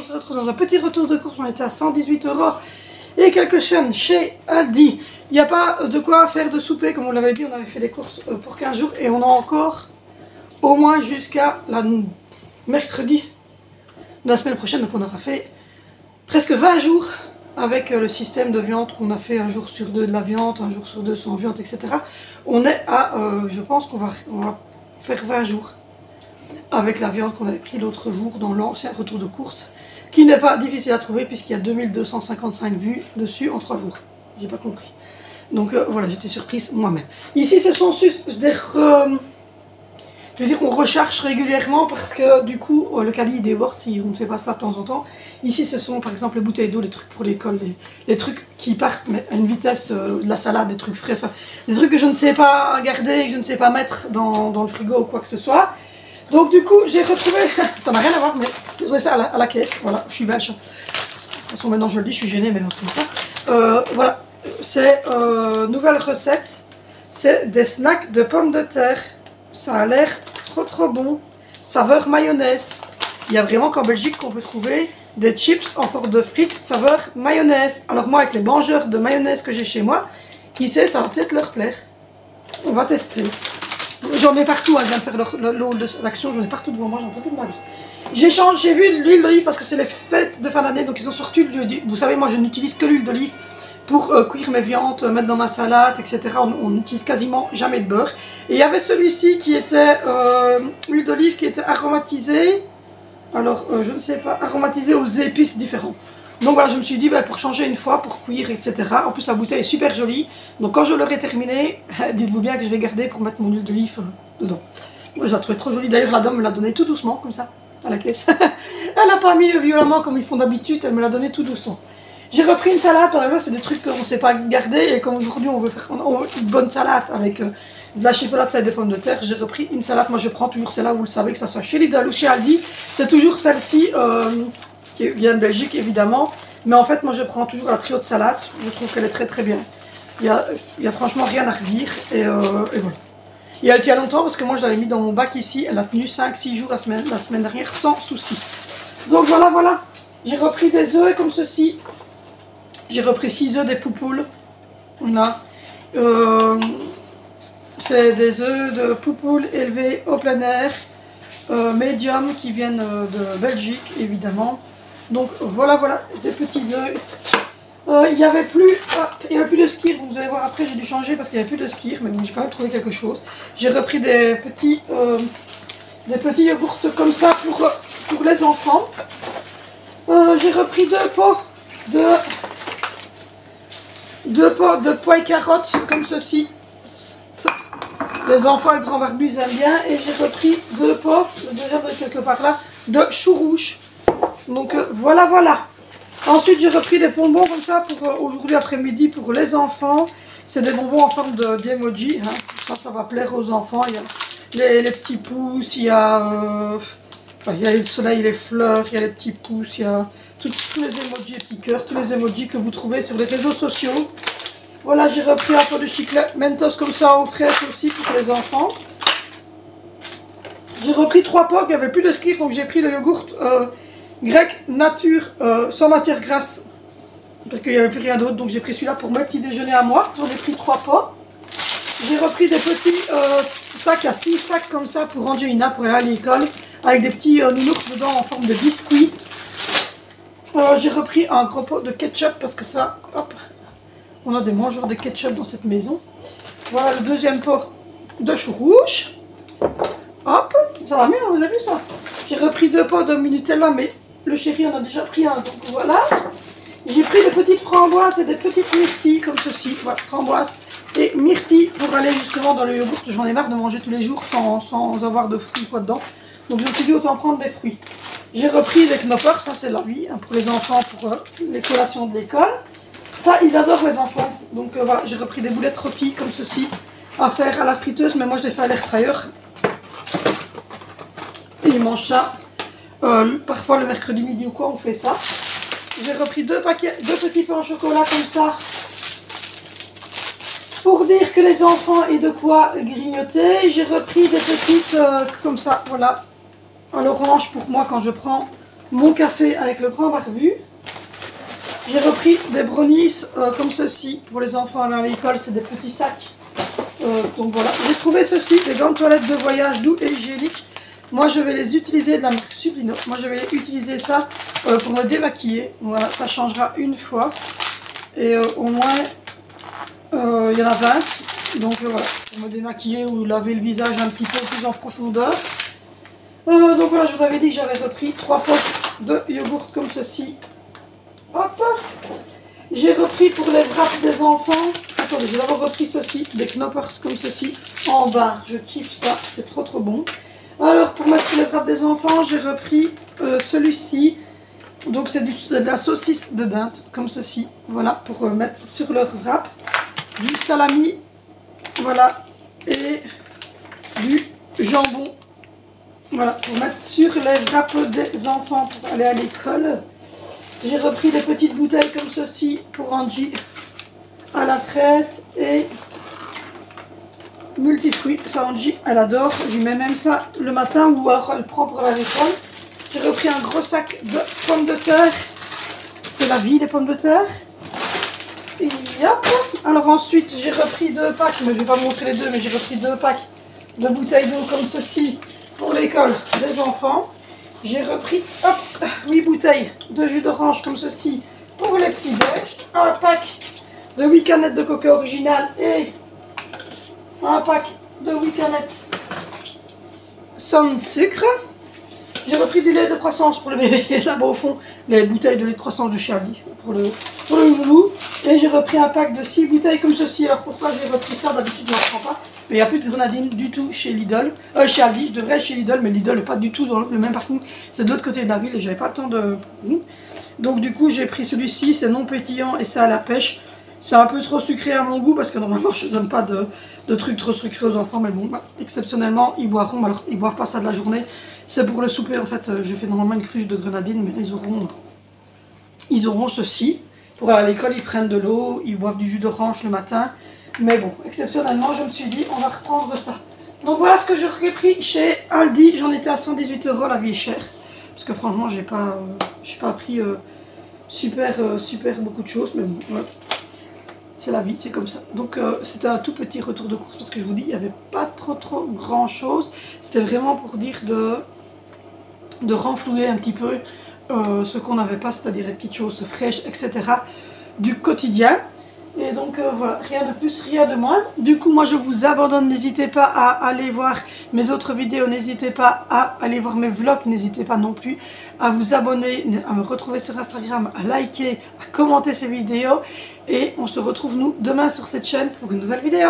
se retrouve dans un petit retour de course. J'en étais à 118 € et quelques chaînes chez Aldi. Il n'y a pas de quoi faire de souper, comme on l'avait dit, on avait fait les courses pour 15 jours et on a encore au moins jusqu'à la mercredi de la semaine prochaine. Donc on aura fait presque 20 jours avec le système de viande qu'on a fait un jour sur deux de la viande, un jour sur deux sans viande, etc. On est à, je pense qu'on va faire 20 jours avec la viande qu'on avait pris l'autre jour dans l'ancien retour de course, qui n'est pas difficile à trouver puisqu'il y a 2255 vues dessus en 3 jours. J'ai pas compris. Donc voilà, j'étais surprise moi-même. Ici, ce sont des... je veux dire qu'on recharge régulièrement parce que du coup, le caddie il déborde si on ne fait pas ça de temps en temps. Ici, ce sont par exemple les bouteilles d'eau, les trucs pour l'école, les trucs qui partent à une vitesse, de la salade, des trucs frais, enfin, des trucs que je ne sais pas garder, que je ne sais pas mettre dans le frigo ou quoi que ce soit. Donc du coup, j'ai retrouvé, ça n'a rien à voir, mais j'ai trouvé ça à la caisse. Voilà, je suis belge. De toute façon, maintenant je le dis, je suis gênée, mais non, c'est comme ça. Voilà, c'est nouvelle recette. C'est des snacks de pommes de terre. Ça a l'air trop bon. Saveur mayonnaise. Il y a vraiment qu'en Belgique qu'on peut trouver des chips en forme de frites saveur mayonnaise. Alors moi, avec les mangeurs de mayonnaise que j'ai chez moi, qui sait, ça va peut-être leur plaire. On va tester. J'en ai partout, hein, je viens de faire l'eau d'action, j'en ai partout devant moi, j'en peux plus de ma vie. J'ai vu l'huile d'olive parce que c'est les fêtes de fin d'année, donc ils ont sorti l'huile d'olive. Vous savez, moi je n'utilise que l'huile d'olive pour cuire mes viandes, mettre dans ma salade, etc. On n'utilise quasiment jamais de beurre. Et il y avait celui-ci qui était huile d'olive qui était aromatisée, alors je ne sais pas, aromatisée aux épices différents. Donc voilà, je me suis dit, pour changer une fois, pour cuire, etc. En plus, la bouteille est super jolie. Donc quand je l'aurai terminée, dites-vous bien que je vais garder pour mettre mon huile d'olive dedans. Moi, je la trouvais trop jolie. D'ailleurs, la dame me l'a donnée tout doucement, comme ça, à la caisse. Elle n'a pas mis violemment comme ils font d'habitude, elle me l'a donnée tout doucement. J'ai repris une salade, par exemple, c'est des trucs qu'on ne sait pas garder. Et comme aujourd'hui, on veut faire une bonne salade avec de la chipolata et des pommes de terre, j'ai repris une salade. Moi, je prends toujours celle-là, vous le savez, que ça soit chez Lidl ou chez Aldi. C'est toujours celle-ci. Qui vient de Belgique évidemment, mais en fait moi je prends toujours la trio de salade, je trouve qu'elle est très bien. Il y a franchement rien à redire et voilà. Et elle tient longtemps parce que moi je l'avais mis dans mon bac ici, elle a tenu 5-6 jours la semaine dernière sans souci. Donc voilà, j'ai repris des œufs comme ceci, j'ai repris 6 œufs des poupoules, voilà. C'est des œufs de poupoules élevés au plein air, médium qui viennent de Belgique évidemment. Donc voilà, des petits œufs. Il n'y avait plus de skir, vous allez voir après j'ai dû changer parce qu'il n'y avait plus de skir, mais bon j'ai quand même trouvé quelque chose. J'ai repris des petits yogourts comme ça pour les enfants. J'ai repris 2 pots de pois et carottes comme ceci. Les enfants et le grand barbu aiment bien. Et j'ai repris 2 pots, le deuxième de quelque part là, de choux rouges. Donc voilà. Ensuite j'ai repris des bonbons comme ça pour aujourd'hui après-midi pour les enfants. C'est des bonbons en forme d'emoji. Hein. Ça va plaire aux enfants. Il y a les petits pouces, il y a le soleil, les fleurs, il y a les petits pouces, il y a tous les emojis, les petits cœurs, tous les emojis que vous trouvez sur les réseaux sociaux. Voilà, j'ai repris un peu de chiclette Mentos comme ça aux fraises aussi pour les enfants. J'ai repris 3 pots, il n'y avait plus de skir, donc j'ai pris le yogourt grec nature sans matière grasse parce qu'il n'y avait plus rien d'autre, donc j'ai pris celui-là pour mes petits déjeuners à moi. J'en ai pris 3 pots. J'ai repris des petits sacs à 6 sacs comme ça pour Angelina pour aller à l'école avec des petits nounours dedans en forme de biscuits. J'ai repris un gros pot de ketchup parce que ça, hop, on a des mangeurs de ketchup dans cette maison. Voilà le deuxième pot de choux rouges. Hop, ça va mieux, vous avez vu ça? J'ai repris 2 pots de Nutella, mais le chéri en a déjà pris un, donc voilà. J'ai pris des petites framboises et des petites myrtilles comme ceci. Voilà, framboises et myrtilles pour aller justement dans le yogourt. J'en ai marre de manger tous les jours sans avoir de fruits quoi dedans. Donc je me suis dit autant prendre des fruits. J'ai repris des knoppers, ça c'est la vie, hein, pour les enfants, pour les collations de l'école. Ça, ils adorent les enfants. Donc voilà, j'ai repris des boulettes rôties comme ceci à faire à la friteuse, mais moi je les fais à l'air fryer. Et ils mangent ça. Parfois le mercredi midi ou quoi, on fait ça. J'ai repris 2 petits pains au chocolat comme ça. Pour dire que les enfants aient de quoi grignoter. J'ai repris des petites comme ça, voilà. À l'orange pour moi quand je prends mon café avec le grand barbu. J'ai repris des brownies comme ceci pour les enfants à l'école, c'est des petits sacs. Donc voilà, j'ai trouvé ceci, des gants de toilette de voyage doux et hygiéniques. Moi je vais les utiliser de la marque Sublino. Moi je vais utiliser ça pour me démaquiller. Voilà, ça changera une fois. Et au moins, il y en a 20. Donc voilà, pour me démaquiller ou laver le visage un petit peu plus en profondeur. Donc voilà, je vous avais dit que j'avais repris 3 pots de yogourt comme ceci. Hop! J'ai repris pour les wraps des enfants. Attendez, j'ai d'abord repris ceci, des knoppers comme ceci, en barre. Je kiffe ça, c'est trop trop bon. Alors, pour mettre sur les wraps des enfants, j'ai repris celui-ci. Donc, c'est de la saucisse de dinde, comme ceci. Voilà, pour mettre sur leur wrap. Du salami, voilà, et du jambon. Voilà, pour mettre sur les wraps des enfants pour aller à l'école. J'ai repris des petites bouteilles comme ceci pour Angie à la fraise et multifruits. Ça, Angie, elle adore. Je mets même ça le matin ou alors elle prend pour aller à l'école. J'ai repris un gros sac de pommes de terre. C'est la vie, les pommes de terre. Et hop. Alors ensuite, j'ai repris 2 packs, mais je ne vais pas vous montrer les deux, mais j'ai repris 2 packs de bouteilles d'eau comme ceci pour l'école des enfants. J'ai repris 8 bouteilles de jus d'orange comme ceci pour les petits déj. Un pack de 8 canettes de coca original et un pack de 8 canettes sans sucre. J'ai repris du lait de croissance pour le bébé, là-bas au fond, les bouteilles de lait de croissance de chez Aldi pour le loulou. Et j'ai repris un pack de 6 bouteilles comme ceci. Alors pourquoi j'ai repris ça? D'habitude je ne prends pas. Mais il n'y a plus de grenadine du tout chez Lidl. Chez Aldi, je devrais aller chez Lidl, mais Lidl n'est pas du tout dans le même parking. C'est de l'autre côté de la ville et j'avais pas le temps de... Donc du coup j'ai pris celui-ci, c'est non pétillant et c'est à la pêche. C'est un peu trop sucré à mon goût parce que normalement je ne donne pas de trucs trop sucrés aux enfants. Mais bon, bah, exceptionnellement ils boiront. Alors ils boivent pas ça de la journée. C'est pour le souper en fait. Je fais normalement une cruche de grenadine, mais ils auront ceci. Pour aller à l'école, ils prennent de l'eau, ils boivent du jus d'orange le matin. Mais bon, exceptionnellement, je me suis dit, on va reprendre ça. Donc voilà ce que j'aurais pris chez Aldi. J'en étais à 118 €, la vie est chère. Parce que franchement, j'ai pas pris super beaucoup de choses. Mais bon, ouais. C'est la vie, c'est comme ça. Donc c'était un tout petit retour de course parce que je vous dis, il n'y avait pas trop grand chose. C'était vraiment pour dire de renflouer un petit peu ce qu'on n'avait pas, c'est-à-dire les petites choses fraîches, etc. du quotidien. Et donc voilà, rien de plus, rien de moins. Du coup, moi je vous abandonne, n'hésitez pas à aller voir mes autres vidéos, n'hésitez pas à aller voir mes vlogs, n'hésitez pas non plus à vous abonner, à me retrouver sur Instagram, à liker, à commenter ces vidéos. Et on se retrouve nous demain sur cette chaîne pour une nouvelle vidéo.